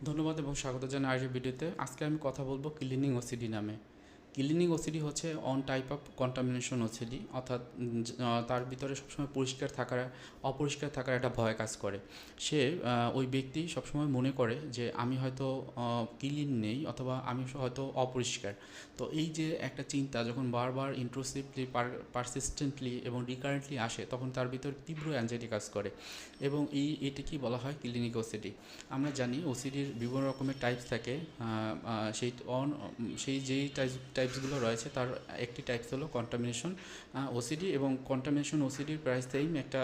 ধন্যবাদ এবং স্বাগত জানাই আজকের ভিডিওতে। আজকে আমি কথা বলবো ক্লিনিং ওসিডি নামে। ক্লিনিং ওসিডি হচ্ছে on type of contamination OCD, অর্থাৎ তার ভিতরে সবসময় অপরিষ্কার থাকার একটা ভয় কাজ করে। সে ওই ব্যক্তি সবসময় মনে করে যে আমি হয়তো ক্লিন নেই অথবা আমি হয়তো অপরিষ্কার। তো এই যে একটা চিন্তা যখন বারবার ইন্ট্রুসিভলি পারসিস্টেন্টলি এবং রিকারেন্টলি আসে, তখন তার ভিতর তীব্র অ্যাংজাইটি কাজ করে এবং এটিকেই বলা হয় ক্লিনিক ওসিডি। আমরা জানি ওসিডির বিভিন্ন রকমের টাইপস থাকে। সেই যেই টাইপসগুলো রয়েছে তার একটি টাইপস হলো কন্টামিনেশন ওসিডি, এবং কন্টামিনেশন ওসিডির প্রায় সেম একটা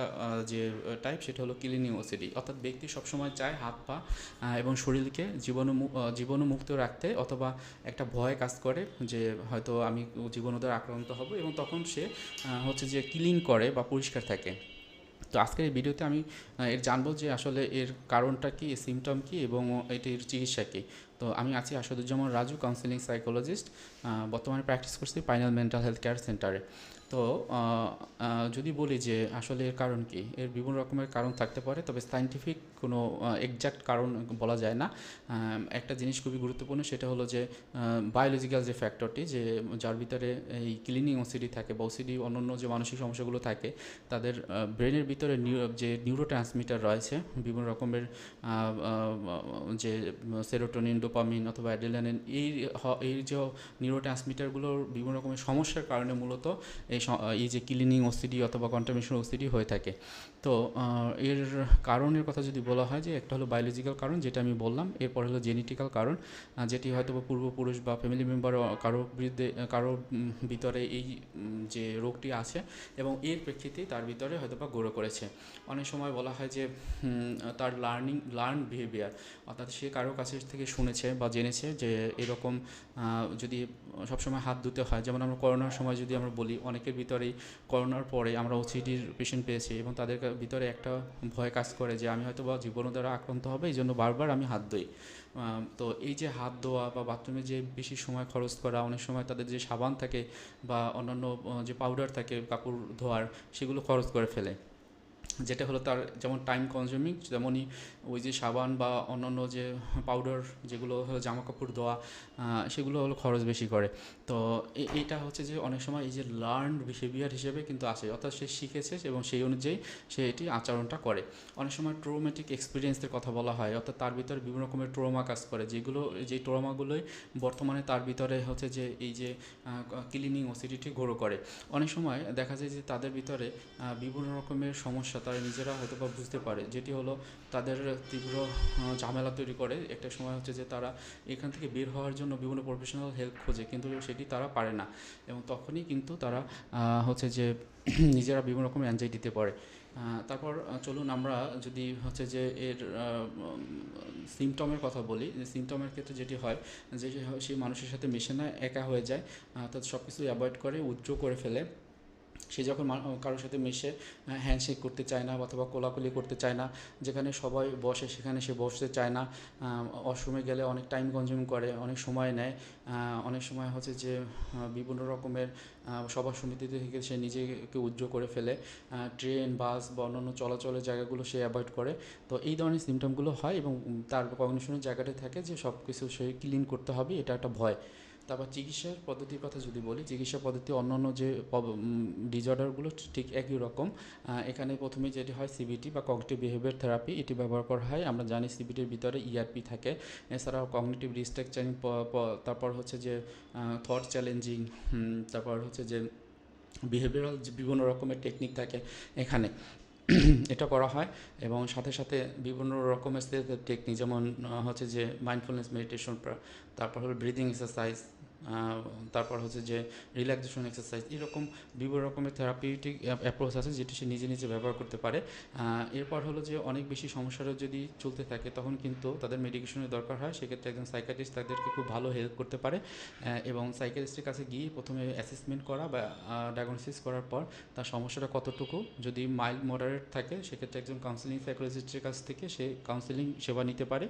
যে টাইপ সেটা হলো ক্লিনিং ওসিডি। অর্থাৎ ব্যক্তি সবসময় চায় হাত পা এবং শরীরকে জীবাণুমুক্ত রাখতে, অথবা একটা ভয় কাজ করে যে হয়তো আমি জীবাণু দ্বারা আক্রান্ত হব, এবং তখন সে হচ্ছে যে ক্লিন করে বা পরিষ্কার থাকে। তো আজকের এই ভিডিওতে আমি এর জানবো যে আসলে এর কারণটা কী, সিমটম কী এবং এটির চিকিৎসা কী। তো আমি আছি আসাদুজ্জামান রাজু, কাউন্সেলিং সাইকোলজিস্ট। বর্তমানে প্র্যাকটিস করছি পাইনাল মেন্টাল হেলথ কেয়ার সেন্টারে। তো যদি বলি যে আসলে এর কারণ কী, এর বিভিন্ন রকমের কারণ থাকতে পারে, তবে সায়েন্টিফিক কোনো এক্স্যাক্ট কারণ বলা যায় না। একটা জিনিস খুবই গুরুত্বপূর্ণ, সেটা হলো যে বায়োলজিক্যাল যে ফ্যাক্টরটি, যে যার ভিতরে এই ক্লিনিং ওসিডি থাকে বা ওসিডি অন্যান্য যে মানসিক সমস্যাগুলো থাকে, তাদের ব্রেনের ভিতরে যে নিউরো ট্রান্সমিটার রয়েছে বিভিন্ন রকমের, যে সেরোটোনিন, ডোপামিন অথবা অ্যাড্রিনালিন, এই যে নিউরো ট্রান্সমিটারগুলোর বিভিন্ন রকমের সমস্যার কারণে মূলত এই যে ক্লিনিং ওসিডি অথবা কন্টামিনেশন ওসিডি হয়ে থাকে। তো এর কারণের কথা যদি বলা হয়, যে একটা হলো বায়োলজিক্যাল কারণ, যেটা আমি বললাম। এরপর হলো জেনেটিক্যাল কারণ, যেটি হয়তো বা পূর্বপুরুষ বা ফ্যামিলি মেম্বার কারোর ভিতরে এই যে রোগটি আছে এবং এর প্রেক্ষিতেই তার ভিতরে হয়তো বা গ্রো করেছে। অনেক সময় বলা হয় যে তার লার্ন বিহেভিয়ার, অর্থাৎ সে কারো কাছে থেকে শুনেছে বা জেনেছে যে এরকম যদি সবসময় হাত ধুতে হয়। যেমন আমরা করোনার সময় যদি আমরা বলি, অনেকের ভিতরেই করোনার পরে আমরা ওসিডির পেশেন্ট পেয়েছি এবং তাদের ভিতরে একটা ভয় কাজ করে যে আমি হয়তো বা জীবাণু দ্বারা আক্রান্ত হবে, এই জন্য বারবার আমি হাত ধুই। তো এই যে হাত ধোয়া বা বাথরুমে যে বেশি সময় খরচ করা, অনেক সময় তাদের যে সাবান থাকে বা অন্যান্য যে পাউডার থাকে কাপড় ধোয়ার, সেগুলো খরচ করে ফেলে, যেটা হলো তার যেমন টাইম কনজিউমিং, তেমনই ওই যে সাবান বা অন্যান্য যে পাউডার যেগুলো হলো জামা কাপড় ধোয়া, সেগুলো হলো খরচ বেশি করে। তো এইটা হচ্ছে যে অনেক সময় এই যে লার্নড বিহেভিয়ার হিসেবে কিন্তু আসে, অর্থাৎ সে শিখেছে এবং সেই অনুযায়ী সে এটি আচরণটা করে। অনেক সময় ট্রোমেটিক এক্সপিরিয়েন্সের কথা বলা হয়, অর্থাৎ তার ভিতরে বিভিন্ন রকমের ট্রোমা কাজ করে, যেই ট্রোমাগুলোই বর্তমানে তার ভিতরে হচ্ছে যে এই যে ক্লিনিং ওসিডিটি গ্রো করে। অনেক সময় দেখা যায় যে তাদের ভিতরে বিভিন্ন রকমের সমস্যা তারা নিজেরা হয়তো বা বুঝতে পারে, যেটি হলো তাদের তীব্র ঝামেলা তৈরি করে। একটা সময় হচ্ছে যে তারা এখান থেকে বের হওয়ার জন্য বিভিন্ন প্রফেশনাল হেল্প খোঁজে, কিন্তু সেটি তারা পারে না, এবং তখনই কিন্তু তারা হচ্ছে যে নিজেরা বিভিন্ন রকমের অ্যাংজাইটিতে পড়ে। তারপর চলুন আমরা যদি হচ্ছে যে এর সিমটমের কথা বলি। যে সিমটমের ক্ষেত্রে যেটি হয়, যে সেই মানুষের সাথে মেশে না, একা হয়ে যায়, অর্থাৎ সব কিছুই অ্যাভয়েড করে, উইথড্র করে ফেলে। সে যখন কারোর সাথে মিশে হ্যান্ডশেক করতে চায় না অথবা কোলাকুলি করতে চায় না, যেখানে সবাই বসে সেখানে সে বসতে চায় না, ওয়াশরুমে গেলে অনেক টাইম কনজিউম করে, অনেক সময় নেয়। অনেক সময় হচ্ছে যে বিভিন্ন রকমের সভা সমিতিতে থেকে সে নিজেকে উইথড্র করে ফেলে, ট্রেন, বাস বা অন্যান্য চলাচলের জায়গাগুলো সে অ্যাভয়েড করে। তো এই ধরনের সিমটমগুলো হয় এবং তার কগনিশনের জায়গাটা থাকে যে সব কিছু সে ক্লিন করতে হবে, এটা একটা ভয়। তারপর চিকিৎসার পদ্ধতির কথা যদি বলি, চিকিৎসা পদ্ধতি অন্যান্য যে ডিসঅর্ডারগুলো ঠিক একই রকম। এখানে প্রথমে যেটি হয় সিবিটি বা কগনিটিভ বিহেভিয়ার থেরাপি, এটি ব্যবহার করা হয়। আমরা জানি সিবিটির ভিতরে ইআরপি থাকে, এছাড়াও কগনিটিভ রিস্ট্রাকচারিং, তারপর হচ্ছে যে থট চ্যালেঞ্জিং, তারপর হচ্ছে যে বিহেভিয়ারাল যে বিভিন্ন রকমের টেকনিক থাকে এখানে, এটা করা হয়। এবং সাথে সাথে বিভিন্ন রকমের সেলফ হেল্প টেকনিক, যেমন হচ্ছে যে মাইন্ডফুলনেস মেডিটেশন, তারপর হলো ব্রিদিং এক্সারসাইজ, তারপর হচ্ছে যে রিল্যাক্সেশন এক্সারসাইজ, এরকম বিভিন্ন রকমের থেরাপিউটিক অ্যাপ্রোচ আছে যেটি সে নিজে নিজে ব্যবহার করতে পারে। এরপর হলো যে অনেক বেশি সমস্যারও যদি চলতে থাকে, তখন কিন্তু তাদের মেডিকেশনের দরকার হয়। সেক্ষেত্রে একজন সাইকিয়াট্রিস্ট তাদেরকে খুব ভালো হেল্প করতে পারে, এবং সাইকিয়াট্রিস্টের কাছে গিয়ে প্রথমে অ্যাসেসমেন্ট করা বা ডায়াগনোসিস করার পর তার সমস্যাটা কতটুকু, যদি মাইল্ড মডারেট থাকে, সেক্ষেত্রে একজন কাউন্সেলিং সাইকোলজিস্টের কাছ থেকে সে কাউন্সেলিং সেবা নিতে পারে।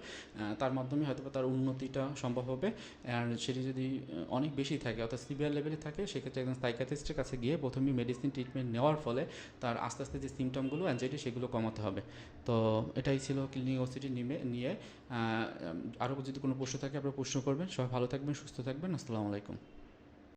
তার মাধ্যমে হয়তো তার উন্নতিটা সম্ভব হবে। আর সেটি যদি অনেক বেশি থাকে অর্থাৎ সিভিয়ার লেভেলে থাকে, সেক্ষেত্রে একজন সাইকিয়াট্রিস্টের কাছে গিয়ে প্রথমে মেডিসিন ট্রিটমেন্ট নেওয়ার ফলে তার আস্তে আস্তে যে সিমটমগুলো অ্যাংজাইটি সেগুলো কমাতে হবে। তো এটাই ছিল ক্লিনিং ওসিডি নিয়ে। আরও যদি কোনো প্রশ্ন থাকে আপনারা প্রশ্ন করবেন। সবাই ভালো থাকবেন, সুস্থ থাকবেন। আসসালামু আলাইকুম।